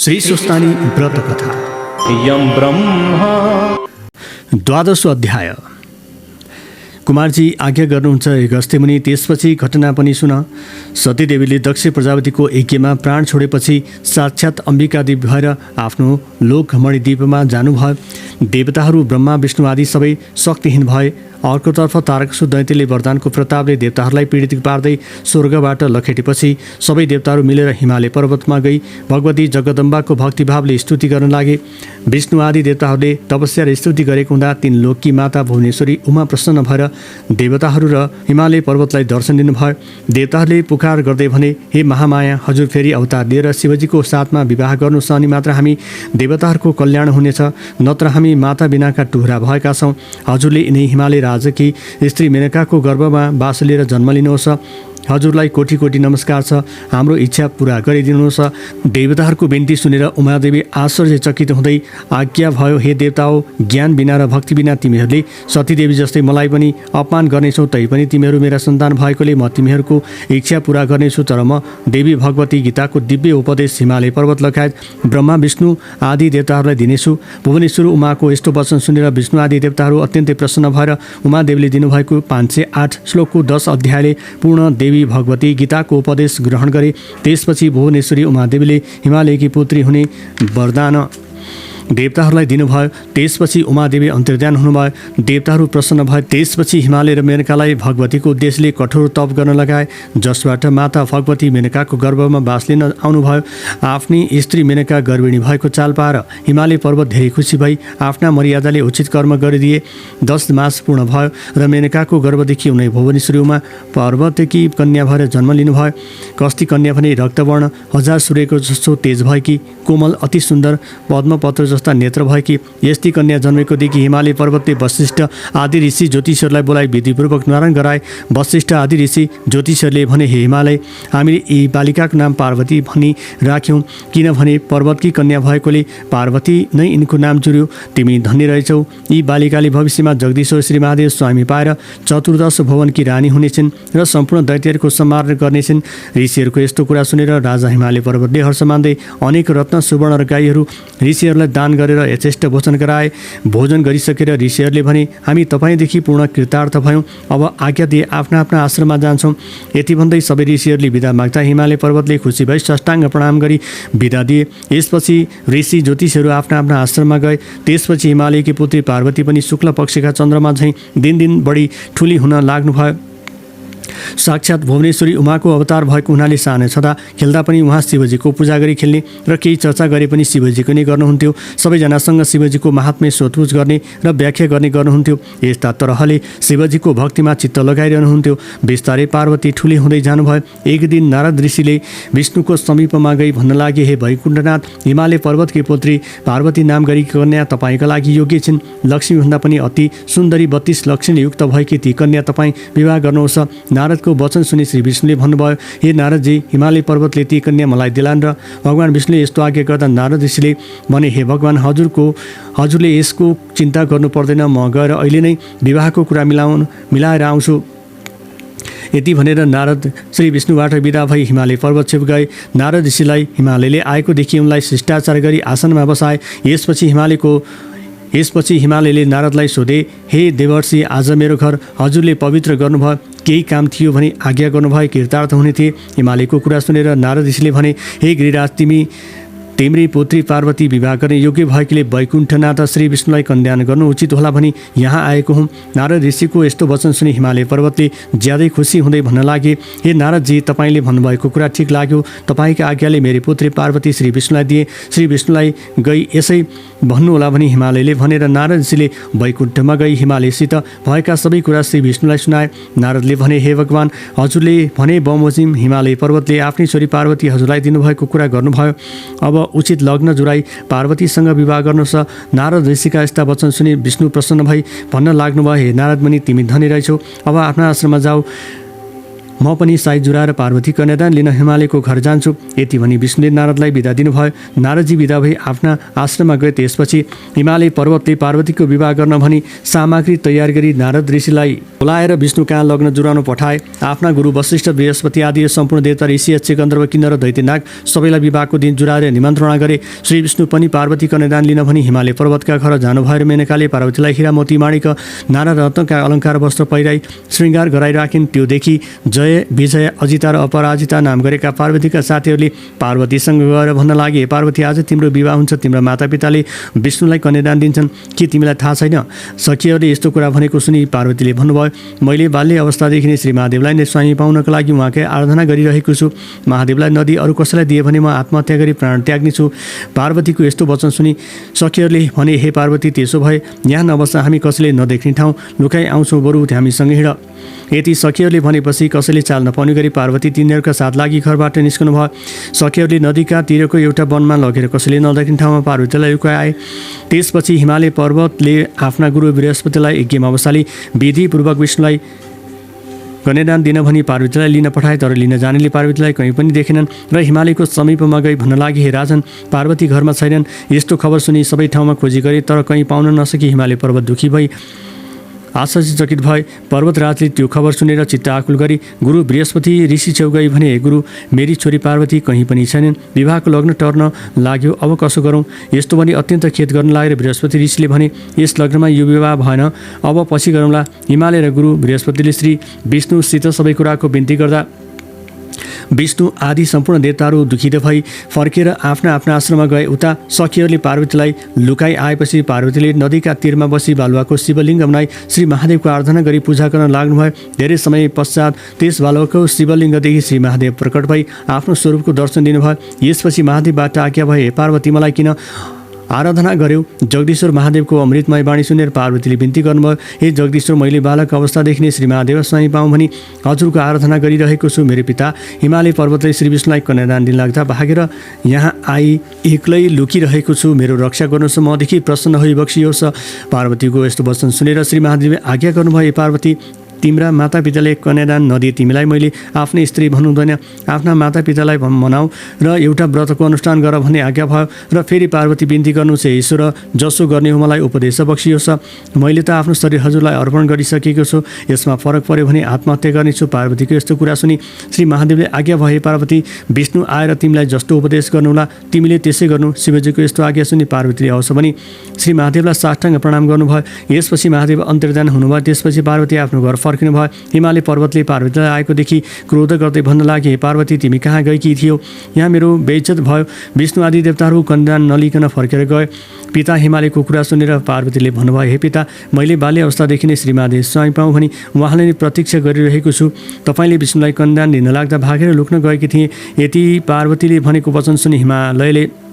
श्री स्वस्तानी व्रत कथा यं ब्रह्मा 12औं अध्याय। कुमारजी आज्ञा गर्नुहुन्छ हे गस्ते मुनि। त्यसपछि घटना पनि सुन। सतीदेवीले दक्ष प्रजापतिको यज्ञमा प्राण छोडेपछि साक्षात् अम्बिकादेवी भएर आफ्नो लोकमणि द्वीपमा जानुभयो। देवताहरू ब्रह्मा विष्णु आदि सबै शक्तिहीन भए। अर्कोतर्फ तारकासुर दैत्यले वरदानको प्रतापले देवताहरूलाई पीडित पार्दै स्वर्गबाट लखेटेपछि सबै देवताहरू मिलेर हिमालय पर्वतमा गई भगवती जगदम्बाको भक्तिभावले स्तुति गर्न लागे। विष्णु आदि देवताहरूले तपस्या र स्तुति गरेको हुँदा तीन लोककी माता भुवनेश्वरी उमा प्रसन्न भएर देवताहरू र हिमालय पर्वतलाई दर्शन दिनुभयो। देवताहरूले पुकार गर्दै भने, हे महामाया, हजुर फेरि अवतार लिएर शिवजीको साथमा विवाह गर्नुहोस्, अनि मात्र हामी देवताहरूको कल्याण हुनेछ, नत्र हामी माता बिनाका टुहुरा भएका छौँ। हजुरले यिनै हिमालय राजकी स्त्री मेनकाको गर्भमा बास लिएर जन्म लिनुहोस्। हजुरलाई कोटी कोटी नमस्कार छ, हाम्रो इच्छा पुरा गरिदिनुहोस्। देवताहरूको बिन्ती सुनेर उमादेवी आश्चर्यचकित हुँदै आज्ञा भयो, हे देवता हो, ज्ञान बिना र भक्ति बिना तिमीहरूले सतीदेवी जस्तै मलाई पनि अपमान गर्नेछौ। तैपनि तिमीहरू मेरा सन्तान भएकोले म तिमीहरूको इच्छा पुरा गर्नेछु। तर म देवी भगवती गीताको दिव्य उपदेश हिमालय पर्वत लगायत ब्रह्मा विष्णु आदि देवताहरूलाई दिनेछु। भुवनेश्वर उमाको यस्तो वचन सुनेर विष्णु आदि देवताहरू अत्यन्तै प्रसन्न भएर उमादेवीले दिनुभएको 508 श्लोकको 10 अध्यायले पूर्ण देवी भगवती गीताको उपदेश ग्रहण गरे। त्यसपछि भुवनेश्वरी उमादेवीले हिमालयकी पुत्री हुने वरदान देवताहरूलाई दिनुभयो। त्यसपछि उमादेवी अन्तर्ध्यान हुनुभयो। देवताहरू प्रसन्न भए। त्यसपछि हिमालय र मेनकालाई भगवतीको उद्देश्यले कठोर तप गर्न लगाए, जसबाट माता भगवती मेनकाको गर्भमा बास लिन आउनुभयो। आफ्नी स्त्री मेनका गर्भिणी भएको चाल पाएर हिमालय पर्वत धेरै खुसी भई आफ्ना मर्यादाले उचित कर्म गरिदिए। 10 मास पूर्ण भयो र मेनकाको गर्भदेखि उनै भुवनेश्वरी उमा पर्वतकी कन्या भएर जन्म लिनुभयो। कस्ती कन्या भने रक्तवर्ण, 1000 सूर्यको जस्तो तेज भएकी, कोमल, अति सुन्दर, पद्मपत्र जस्ता नेत्र भएकी यस्ती कन्या जन्मेकोदेखि हिमालय पर्वतले वशिष्ठ आदि ऋषि ज्योतिषहरूलाई बोलाई विधिपूर्वक नारायण गराए। वशिष्ठ आदि ऋषि ज्योतिषहरूले भने, हे हिमालय, हामीले यी बालिकाको नाम पार्वती भनी राख्यौँ, किनभने पर्वतकी कन्या भएकोले पार्वती नै यिनको नाम जुर्यो। तिमी धन्य रहेछौ। यी बालिकाले भविष्यमा जगदीश्वर श्री महादेव स्वामी पाएर 14 भुवनकी रानी हुनेछन् र सम्पूर्ण दैत्यहरूको संहार गर्नेछन्। ऋषिहरूको यस्तो कुरा सुनेर राजा हिमालय पर्वतले हर्ष मान्दै अनेक रत्न सुवर्ण र गाईहरू ऋषिहरूलाई दान गरेर यथेष्ट भोजन गराए। भोजन गरिसकेर ऋषिहरूले भने, हामी तपाईँदेखि पूर्ण कृतार्थ भयौँ, अब आज्ञा दिए आफ्ना आफ्ना आश्रममा जान्छौँ। यति भन्दै सबै ऋषिहरूले बिदा माग्दा हिमालय पर्वतले खुसी भई साष्टाङ्ग प्रणाम गरी बिदा दिए। यसपछि ऋषि ज्योतिषहरू आफ्ना आफ्ना आश्रममा गए। त्यसपछि हिमालयकी पुत्री पार्वती पनि शुक्ल पक्षका चन्द्रमा झैँ दिन बढी ठुली हुन लाग्नुभयो। साक्षात् भुवनेश्वरी उमाको अवतार भएको हुनाले सानो छँदा खेल्दा पनि उहाँ शिवजीको पूजा गरी खेल्ने र केही चर्चा गरे पनि शिवजीको नै गर्नुहुन्थ्यो। सबैजनासँग शिवजीको महात्म्य सोधपुछ गर्ने र व्याख्या गर्ने गर्नुहुन्थ्यो। यस्ता तरहले शिवजीको भक्तिमा चित्त लगाइरहनुहुन्थ्यो। बिस्तारै पार्वती ठुली हुँदै जानुभयो। एक दिन नारद ऋषिले विष्णुको समीपमा गई भन्न लागे, हे वैकुण्ठनाथ, हिमालय पर्वतकी पुत्री पार्वती नाम गरी कन्या तपाईँका लागि योग्य छिन्। लक्ष्मीभन्दा पनि अति सुन्दरी 32 लक्षणयुक्त भएकी ती कन्या तपाईँ विवाह गर्नुहोस्। नारदको वचन सुनि श्री विष्णुले भन्नुभयो, हे नारदजी, हिमालय पर्वतले ती कन्या मलाई दिलान्। र भगवान् विष्णुले यस्तो आज्ञा गर्दा नारद ऋषिले भने, हे भगवान्, हजुरले यसको चिन्ता गर्नु पर्दैन, म गएर अहिले नै विवाहको कुरा मिलाएर आउँछु। यति भनेर नारद श्री विष्णुबाट विदा भई हिमालय पर्वत छेउ गए। नारद ऋषिलाई हिमालयले आएको देखि उनलाई शिष्टाचार गरी आसनमा बसाए। यसपछि हिमालयले नारदलाई सोधे, हे देवर्षि, आज मेरो घर हजुरले पवित्र गर्नुभयो, केही काम थियो भने आज्ञा गर्नुभयो, कृतार्थ हुने थिए। हिमालयको कुरा सुनेर नारद ऋषिले भने, हे गिरिराज, तिम्री पुत्री पार्वती विवाह गर्ने योग्य भएकीले वैकुण्ठनाथ श्री विष्णुलाई कल्याण गर्नु उचित होला भनी यहाँ आएको हुँ। नारद ऋषिको यस्तो वचन सुनि हिमालय पर्वतले ज्यादै खुसी हुँदै भन्न लागे, हे नारदजी, तपाईँले भन्नुभएको कुरा ठिक लाग्यो। तपाईँका आज्ञाले मेरी पुत्री पार्वती श्री विष्णुलाई दिए। श्री विष्णुलाई गई यसै भन्नुहोला भनी हिमालयले भनेर नारद ऋषिले वैकुण्ठमा गई हिमालयसित भएका सबै कुरा श्री विष्णुलाई सुनाए। नारदले भने, हे भगवान्, हजुरले भने बमोजिम हिमालय पर्वतले आफ्नै छोरी पार्वती हजुरलाई दिनुभएको कुरा गर्नुभयो। अब उचित लग्न जुराई पार्वतीसँग विवाह गर्नुहोस्। नारद ऋषिका यस्ता वचन सुनि विष्णु प्रसन्न भई भन्न लाग्नुभयो, हे नारद मुनि, तिमी धनी रहेछौ, अब आफ्ना आश्रममा जाऊ। म पनि साई जुराएर पार्वती कन्यादान लिन हिमालयको घर जान्छु। यति भनी विष्णुले नारदलाई बिदा दिनुभयो। नारदजी बिदा भई आफ्ना आश्रममा गए। त्यसपछि हिमालय पर्वतले पार्वतीको विवाह गर्न भनी सामग्री तयार गरी नारद ऋषिलाई बोलाएर विष्णु कहाँ लग्न जुराउन पठाए। आफ्ना गुरु वशिष्ठ, बृहस्पति आदि सम्पूर्ण देवता, ऋषि, यक्ष, गन्धर्व, किन्नर, दैत्यनाग सबैलाई विवाहको दिन जुराएर निमन्त्रणा गरे। श्री विष्णु पनि पार्वती कन्यादान लिन भनी हिमालय पर्वतका घर जानुभयो। मेनकाले पार्वतीलाई हीरा, मोती, माणिक, नाना रत्नका अलङ्कार वस्त्र पहिराई श्रृङ्गार गराइराखिन्। त्यो देखि जय, विजय, अजिता र अपराजिता नाम गरेका पार्वतीका साथीहरूले पार्वतीसँग गएर भन्न लागे, पार्वती आज तिम्रो विवाह हुन्छ। तिम्रो मातापिताले विष्णुलाई कन्यादान दिन्छन्। के तिमीलाई थाहा छैन? सखीहरूले यस्तो कुरा भनेको सुनि पार्वतीले भन्नुभयो, मैले बाल्य अवस्थादेखि नै श्री महादेवलाई नै स्वामी पाउनका लागि उहाँकै आराधना गरिरहेको छु। महादेवलाई नदी अरू कसैलाई दिए भने म आत्महत्या गरी प्राण त्याग्ने छु। पार्वतीको यस्तो वचन सुनि सखीहरूले भने, हे पार्वती, त्यसो भए यहाँ नबस्दा हामी कसैले नदेख्ने ठाउँ लुकाइ आउँछौँ, बरु हामीसँग हिँड। यति सखीहरूले भनेपछि कसैले चाल नपाउने गरी पार्वती तिनीहरूका साथ लागि घरबाट निस्कनु भयो। सखीहरूले नदीका तिरको एउटा वनमा लगेर कसैले नदेख्ने ठाउँमा पार्वतीलाई लुकाए। त्यसपछि हिमालय पर्वतले आफ्ना गुरु बृहस्पतिलाई यज्ञमा बसाली विधिपूर्वक विष्णुलाई कन्यादान दिन भनी पार्वतीलाई लिन पठाए। तर लिन जानेले पार्वतीलाई कहीँ पनि देखेनन् र हिमालयको समीपमा गई भन्न लागे, हे राजन, पार्वती घरमा छैनन्। यस्तो खबर सुनि सबै ठाउँमा खोजी गरे, तर कहीँ पाउन नसकी हिमालय पर्वत दुखी भई आश्चर्यचकित भए। पर्वतराजले त्यो खबर सुनेर चित्त आकुल गरी गुरु बृहस्पति ऋषि छेउ गई भने, हे गुरु, मेरी छोरी पार्वती कहीँ पनि छैनन्। विवाहको लग्न टर्न लाग्यो, अब कसो गरौँ? यस्तो भने अत्यन्त खेद गर्न लागेर बृहस्पति ऋषिले भने, यस लग्नमा यो विवाह भएन, अब पछि गरौँला। हिमालय र गुरु बृहस्पतिले श्री विष्णुसित सबै कुराको बिन्ती गर्दा विष्णु आदि सम्पूर्ण देवताहरू दुखित भई फर्केर आफ्ना आफ्ना आश्रममा गए। उता सखीहरूले पार्वतीलाई लुकाई आएपछि पार्वतीले नदीका तीरमा बसी बालुवाको शिवलिङ्ग बनाई श्री महादेवको आराधना गरी पूजा गर्न लाग्नुभयो। धेरै समय पश्चात त्यस बालुवाको शिवलिङ्गदेखि श्री महादेव प्रकट भई आफ्नो स्वरूपको दर्शन दिनुभयो। यसपछि महादेवबाट आज्ञा भए, पार्वती मलाई किन आराधना गर्यो? जगदीश्वर महादेवको अमृतमय वाणी सुनेर पार्वतीले बिन्ती गर्नुभयो, हे जगदीश्वर, मैले बालक अवस्थादेखि नै श्री महादेव स्वामी पाऊँ भनी हजुरको आराधना गरिरहेको छु। मेरो पिता हिमालय पर्वतले श्री विष्णुलाई कन्यादान दिन लाग्दा भागेर यहाँ आई एक्लै लुकिरहेको छु। मेरो रक्षा गर्नुहोस्, मदेखि प्रसन्न होई बक्सियोस्। पार्वतीको यस्तो वचन सुनेर श्री महादेवले आज्ञा गर्नुभयो, पार्वती, तिम्रा मातापिताले कन्यादान नदिए तिमीलाई मैले आफ्नै स्त्री भन्नुहुँदैन। आफ्ना मातापितालाई मनाऊ र एउटा व्रतको अनुष्ठान गर भन्ने आज्ञा भयो। र फेरि पार्वती बिन्ती गर्नु छ, ईश्वर, जसो गर्ने हो मलाई उपदेश बक्सियोस्। मैले त आफ्नो शरीर हजुरलाई अर्पण गरिसकेको छु, यसमा फरक पर्यो भने आत्महत्या गर्नेछु। पार्वतीको यस्तो कुरा सुनि श्री महादेवले आज्ञा भए, पार्वती, विष्णु आएर तिमीलाई जस्तो उपदेश गर्नुहोला तिमीले त्यसै गर्नु। शिवजीको यस्तो आज्ञा सुनि पार्वतीले हवस् भनी श्री महादेवलाई साष्टाङ्ग प्रणाम गर्नुभयो। यसपछि महादेव अन्तर्धान हुनुभयो। त्यसपछि पार्वती आफ्नो घर फर्किनु भयो। हिमालय पर्वतले पार्वतीलाई आएको देखि क्रोध गर्दै भन्न लागे, पार्वती, तिमी कहाँ गएकी थियौ? यहाँ मेरो बेइज्जत भयो। विष्णु आदि देवताहरू कन्यादान नलिकन फर्केर गए। पिता हिमालयको कुरा सुनेर पार्वतीले भन्नुभयो, हे पिता, मैले बाल्य अवस्थादेखि नै श्री महादेव स्वामी पाऊँ भनी उहाँलाई नै प्रतीक्षा गरिरहेको छु। तपाईँले विष्णुलाई कन्यादान दिन लाग्दा भागेर लुक्न गएकी थिएँ। यति पार्वतीले भनेको वचन सुनि हिमालयले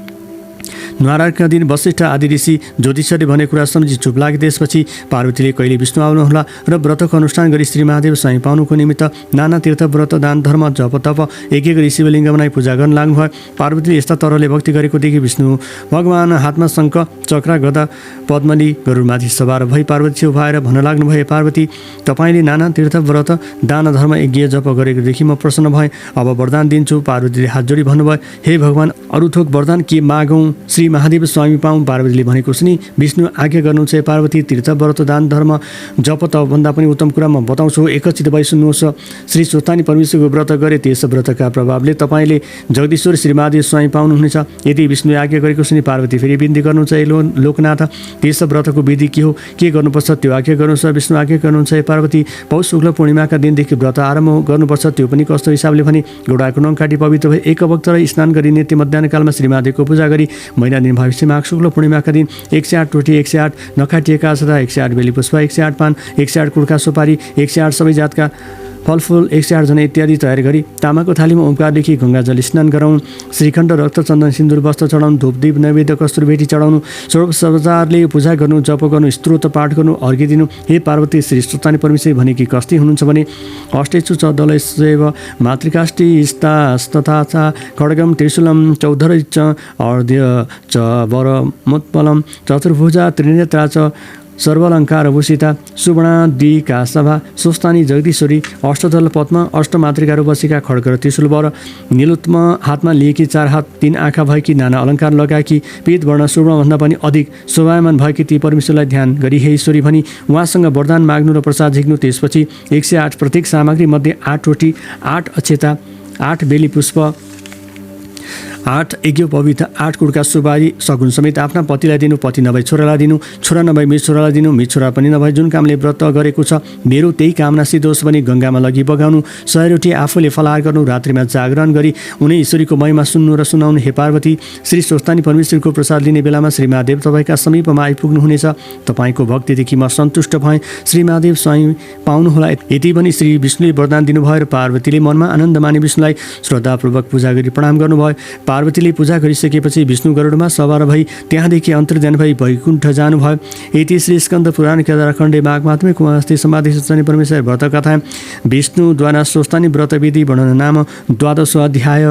न्वाराका दिन वशिष्ठ आदि ऋषि ज्योतिषले भने कुरा सम्झी चुप लागे। त्यसपछि पार्वतीले कहिले विष्णु आउनुहोला र व्रतको अनुष्ठान गरी श्री महादेव स्वामी पाउनुको निमित्त नाना तीर्थ, व्रत, दान, धर्म, जप, तप एक एक गरी शिवलिङ्ग बनाई पूजा गर्न लाग्नुभयो। पार्वतीले यस्ता तरहले भक्ति गरेको देखि विष्णु भगवान हातमा शङ्ख, चक्र, गदा, पद्मली गरुडमाथि सवार भई पार्वती छेउ भएर भन्न लाग्नुभयो, पार्वती, तपाईँले नाना तीर्थ, व्रत, दान, धर्म, यज्ञ, जप गरेकोदेखि म प्रसन्न भएँ। अब वरदान दिन्छु। पार्वतीले हात जोडी भन्नुभयो, हे भगवान, अरू थोक वरदान के मागौँ? श्री महादेव स्वामी पाऊँ। पार्वतीले भनेको सुनि विष्णु आज्ञा गर्नुहुन्छ, पार्वती, तीर्थ, व्रत, दान, धर्म, जप, तपभन्दा पनि उत्तम कुरा म बताउँछु, एकचित भई सुन्नुहोस्। श्री स्वस्तानी परमेश्वरको व्रत गरे त्यस व्रतका प्रभावले तपाईँले जगदीश्वर श्री महादेव स्वामी पाउनुहुनेछ। यदि विष्णुले आज्ञा गरेको सुनि पार्वती फेरि बिन्ती गर्नुहुन्छ, लोकनाथ, त्यस व्रतको विधि के हो, के गर्नुपर्छ त्यो आज्ञा गर्नुहोस्। विष्णु आज्ञा गर्नुहुन्छ, पार्वती, पौष शुक्ल पूर्णिमाका दिनदेखि व्रत आरम्भ गर्नुपर्छ। त्यो पनि कस्तो हिसाबले भने घोडाको नङ काटी पवित्र भए एक वक्त र स्नान गरी नित्य मध्याह्नकालमा श्री महादेवको पूजा गरी महिना दिन भविष्य माघ शुक्ल पूर्णिमाका दिन 108 रोटी, 108 नखाटिएका अक्षता, 108 बेली पुष्प, 108 पान, 108 कुर्का सुपारी, 108 सबै जातका फलफुल, 108 जना इत्यादि तयार गरी तामाको थालीमा ओमकारदेखि गङ्गाजल स्नान गराउनु। श्रीखण्ड, रक्त, चन्दन, सिन्दुर, वस्त्र चढाउनु। धूपदीप नैवेद्य कस्तुर भेटी चढाउनु। षोडशोपचारले पूजा गर्नु, जप गर्नु, स्तोत्र पाठ गर्नु, अर्घ्य दिनु। हे पार्वती, श्री स्वस्तानी परमेश्वरी भनेकी कस्ती हुनुहुन्छ भने अष्टेषु च दलैसेव मातृकाष्ठी तथा खड्गम त्रिशूलम चौधरै च अर्ध्य च वरमोत्पलम चतुर्भुजा त्रिनेत्रा च सर्वालङ्कार भूषिता सुवर्णादिका सभा स्वस्तानी जगदीश्वरी अष्टदल पद्म अष्टमातृकाहरू बसेका खड्ग र त्रिशूल वर नीलोत्म हातमा लिएकी 4 हात 3 आँखा भएकी नाना अलङ्कार लगाएकी पीत वर्ण सुवर्णभन्दा पनि अधिक शोभायमान भएकी ती परमेश्वरलाई ध्यान गरी हे ईश्वरी भनी उहाँसँग वरदान माग्नु र प्रसाद झिक्नु। त्यसपछि 108 प्रत्येक सामग्री मध्ये 8 रोटी 8 अक्षता 8 बेली पुष्प 8 यज्ञोपवीत 8 कुडका सुपारी सगुन समेत आफ्ना पतिलाई दिनु, पति नभई छोरालाई दिनु, छोरा नभई मित छोरालाई दिनु, मित छोरा पनि नभई जुन कामले व्रत गरेको छ मेरो त्यही कामना सिद्धोस् भने गङ्गामा लगी बगाउनु। 100 रोटी आफूले फलाहार गर्नु, रात्रिमा जागरण गरी उनी ईश्वरीको महिमा सुन्नु र सुनाउनु। हे पार्वती, श्री स्वस्तानी परमेश्वरको प्रसाद लिने बेलामा श्री महादेव तपाईँका समीपमा आइपुग्नुहुनेछ। तपाईँको भक्तिदेखि म सन्तुष्ट भएँ, श्री महादेव स्वयं पाउनुहोला। यति पनि श्री विष्णुले वरदान दिनुभयो र पार्वतीले मनमा आनन्द मानी विष्णुलाई श्रद्धापूर्वक पूजा गरी प्रणाम गर्नुभयो। पार्वतीले पूजा गरिसकेपछि विष्णु गरुडमा सवार भई त्यहाँदेखि अन्तर्ध्यान भई वैकुण्ठ जानुभयो। यति श्री स्कन्द पुराण केदारखण्डे माघमात्मे कुमारस्ती समाधि सूचनी परमेश्वर व्रत कथा विष्णुद्वारा स्वस्तानी व्रत विधि वर्णन नाम 12 अध्याय।